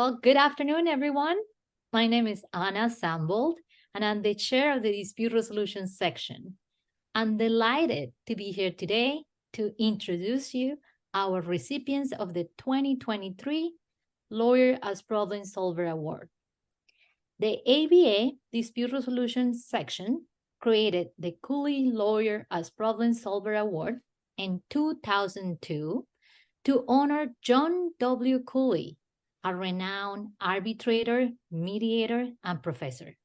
Well, good afternoon, everyone. My name is Anna Sambold, and I'm the chair of the Dispute Resolution section. I'm delighted to be here today to introduce you our recipients of the 2023 Lawyer as Problem Solver Award. The ABA Dispute Resolution section created the Cooley Lawyer as Problem Solver Award in 2002 to honor John W. Cooley, a renowned arbitrator, mediator, and professor.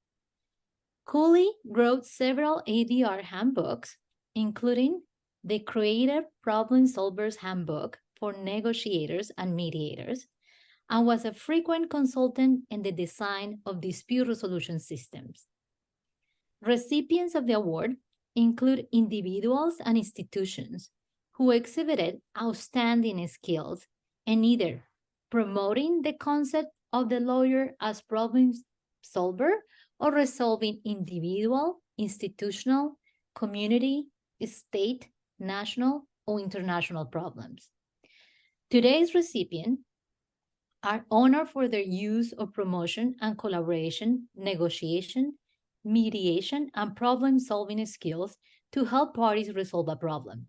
Cooley wrote several ADR handbooks, including the Creative Problem Solvers Handbook for Negotiators and Mediators, and was a frequent consultant in the design of dispute resolution systems. Recipients of the award include individuals and institutions who exhibited outstanding skills in either promoting the concept of the lawyer as problem solver or resolving individual, institutional, community, state, national, or international problems. Today's recipients are honored for their use of promotion and collaboration, negotiation, mediation, and problem-solving skills to help parties resolve a problem.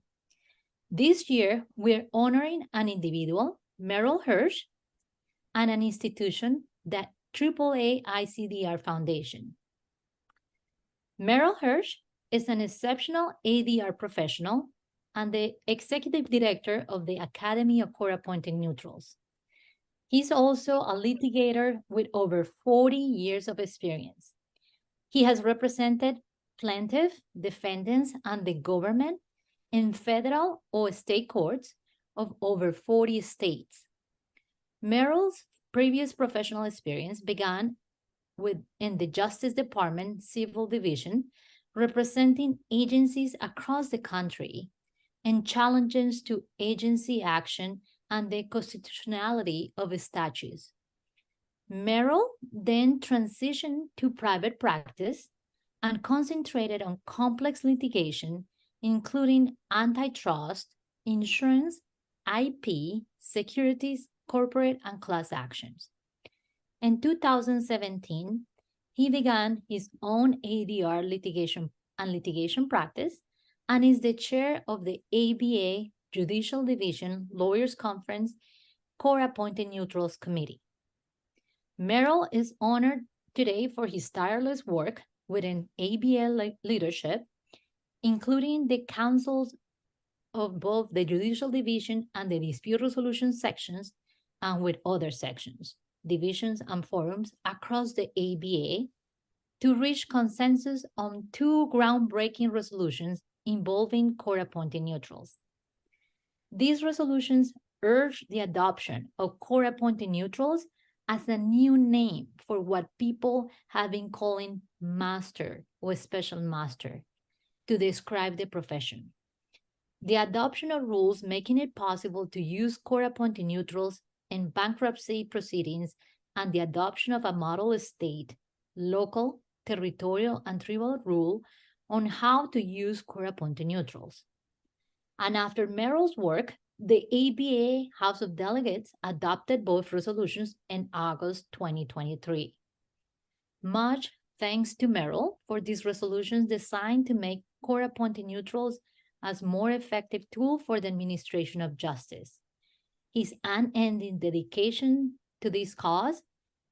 This year, we're honoring an individual, Merril Hirsh, and an institution, the AAA ICDR Foundation. Merril Hirsh is an exceptional ADR professional and the executive director of the Academy of Court-Appointed Neutrals. He's also a litigator with over 40 years of experience. He has represented plaintiffs, defendants, and the government in federal or state courts of over 40 states. Merril's previous professional experience began in the Justice Department Civil Division, representing agencies across the country and challenges to agency action and the constitutionality of statutes. Merril then transitioned to private practice and concentrated on complex litigation, including antitrust, insurance, IP, securities, corporate, and class actions. In 2017, he began his own ADR litigation practice and is the chair of the ABA Judicial Division Lawyers Conference Court-Appointed Neutrals Committee. Merril is honored today for his tireless work within ABA leadership, including the councils of both the Judicial Division and the Dispute Resolution sections, and with other sections, divisions, and forums across the ABA to reach consensus on 2 groundbreaking resolutions involving court-appointed neutrals. These resolutions urge the adoption of court-appointed neutrals as a new name for what people have been calling master or special master to describe the profession. The adoption of rules making it possible to use court-appointed neutrals in bankruptcy proceedings and the adoption of a model state, local, territorial, and tribal rule on how to use court-appointed neutrals. And after Merril's work, the ABA House of Delegates adopted both resolutions in August 2023. Much thanks to Merril for these resolutions designed to make court-appointed neutrals as more effective tool for the administration of justice. His unending dedication to this cause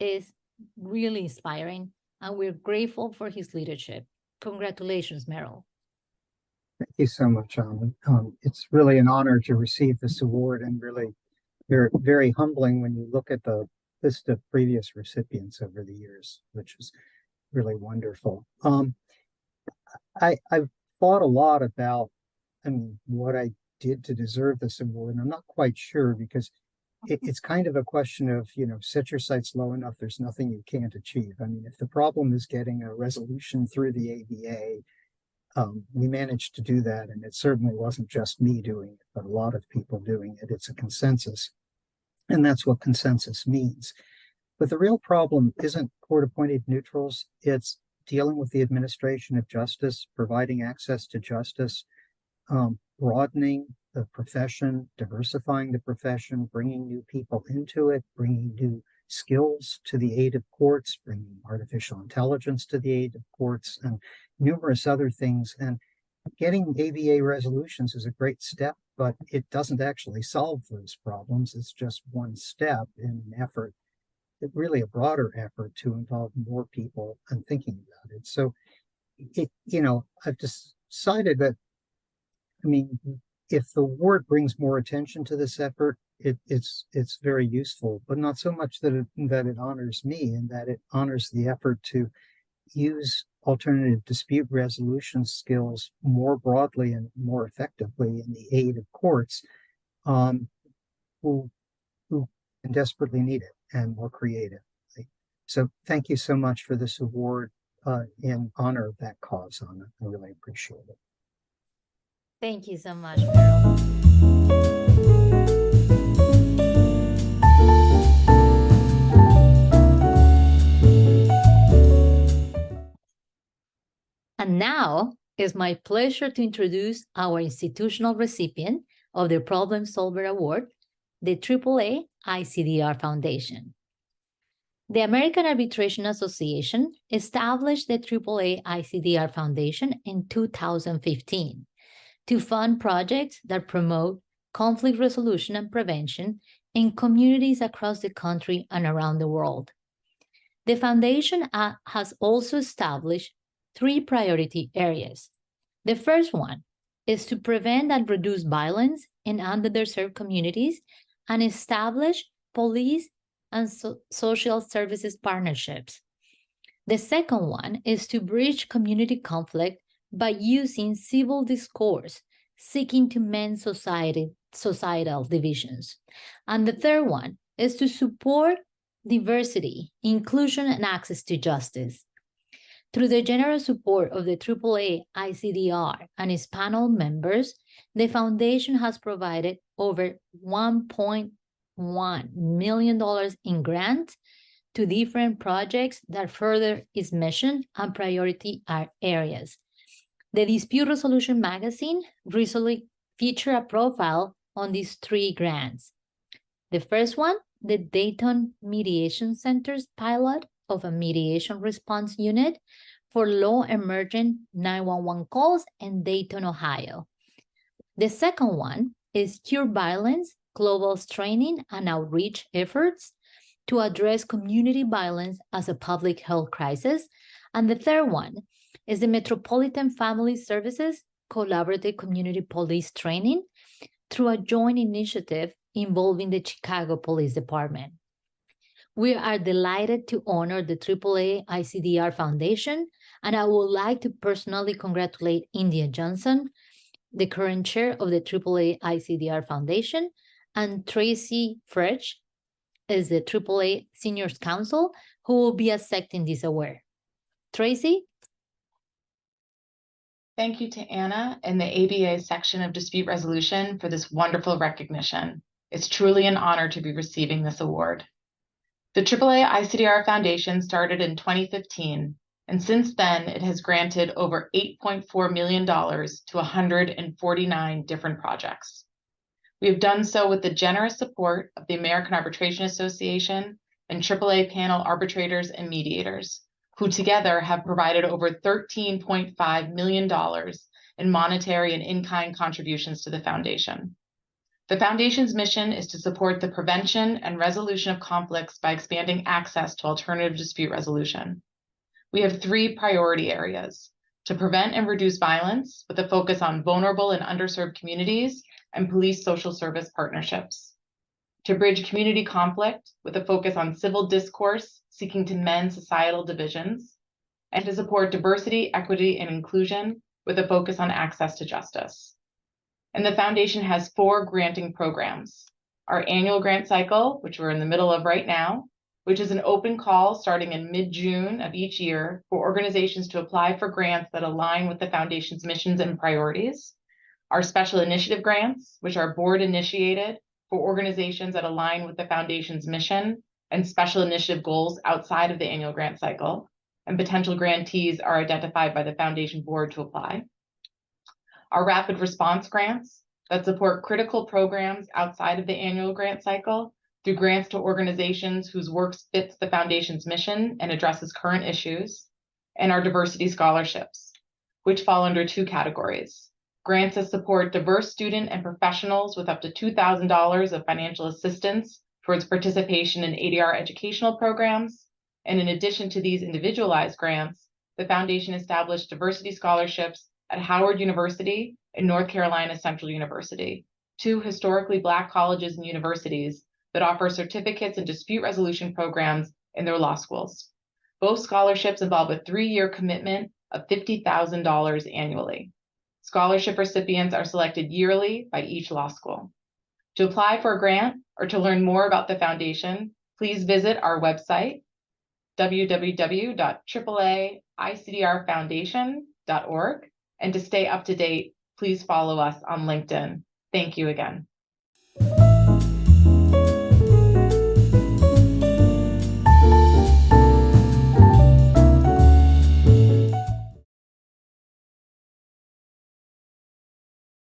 is really inspiring, and we're grateful for his leadership. Congratulations, Merril. Thank you so much, Alan. It's really an honor to receive this award, and really very, very humbling when you look at the list of previous recipients over the years, which is really wonderful. I've thought a lot about, what I did to deserve this award, and I'm not quite sure, because it's kind of a question of, set your sights low enough, there's nothing you can't achieve. If the problem is getting a resolution through the ABA, we managed to do that, and it certainly wasn't just me doing it, but a lot of people doing it. It's a consensus, and that's what consensus means. But the real problem isn't court-appointed neutrals, it's dealing with the administration of justice, providing access to justice, broadening the profession, diversifying the profession, bringing new people into it, bringing new skills to the aid of courts, bringing artificial intelligence to the aid of courts, and numerous other things. And getting ABA resolutions is a great step, but it doesn't actually solve those problems. It's just one step in an effort, really a broader effort to involve more people and thinking about it. So, I've decided that, I mean, if the award brings more attention to this effort, it's very useful, but not so much that it honors me, and that it honors the effort to use alternative dispute resolution skills more broadly and more effectively in the aid of courts, who desperately need it, and more creatively. So thank you so much for this award in honor of that cause, Anna. I really appreciate it. Thank you so much, Merril. And now it's my pleasure to introduce our institutional recipient of the Problem Solver Award, the AAA ICDR Foundation. The American Arbitration Association established the AAA ICDR Foundation in 2015 to fund projects that promote conflict resolution and prevention in communities across the country and around the world. The foundation has also established 3 priority areas. The first one is to prevent and reduce violence in underserved communities and establish police and social services partnerships. The second one is to bridge community conflict by using civil discourse, seeking to mend societal divisions. And the third one is to support diversity, inclusion, and access to justice. Through the generous support of the AAA ICDR and its panel members, the foundation has provided over $1.1 million in grants to different projects that further its mission and priority areas. The Dispute Resolution magazine recently featured a profile on these 3 grants. The first one, the Dayton Mediation Center's pilot of a mediation response unit for low emergent 911 calls in Dayton, Ohio. The second one is Cure Violence, Global's training and outreach efforts to address community violence as a public health crisis. And the third one is the Metropolitan Family Services Collaborative Community Police Training through a joint initiative involving the Chicago Police Department. We are delighted to honor the AAA ICDR Foundation, and I would like to personally congratulate India Johnson, the current chair of the AAA ICDR Foundation, and Tracy Hirsh is the AAA Seniors Counsel, who will be accepting this award. Tracy? Thank you to Anna and the ABA section of Dispute Resolution for this wonderful recognition. It's truly an honor to be receiving this award. The AAA ICDR Foundation started in 2015, and since then it has granted over $8.4 million to 149 different projects. We have done so with the generous support of the American Arbitration Association and AAA panel arbitrators and mediators, who together have provided over $13.5 million in monetary and in-kind contributions to the foundation. The foundation's mission is to support the prevention and resolution of conflicts by expanding access to alternative dispute resolution. We have 3 priority areas: to prevent and reduce violence with a focus on vulnerable and underserved communities and police social service partnerships; to bridge community conflict with a focus on civil discourse seeking to mend societal divisions; and to support diversity, equity, and inclusion with a focus on access to justice. And the foundation has 4 granting programs: our annual grant cycle, which we're in the middle of right now, which is an open call starting in mid-June of each year for organizations to apply for grants that align with the foundation's missions and priorities; our special initiative grants, which are board initiated for organizations that align with the foundation's mission and special initiative goals outside of the annual grant cycle, and potential grantees are identified by the foundation board to apply; our rapid response grants that support critical programs outside of the annual grant cycle, through grants to organizations whose work fits the foundation's mission and addresses current issues, and our diversity scholarships, which fall under two categories. Grants that support diverse student and professionals with up to $2,000 of financial assistance towards participation in ADR educational programs. And in addition to these individualized grants, the foundation established diversity scholarships at Howard University and North Carolina Central University, two historically Black colleges and universities that offer certificates in dispute resolution programs in their law schools. Both scholarships involve a 3-year commitment of $50,000 annually. Scholarship recipients are selected yearly by each law school. To apply for a grant or to learn more about the foundation, please visit our website, www.AAAICDRfoundation.org. And to stay up to date, please follow us on LinkedIn. Thank you again.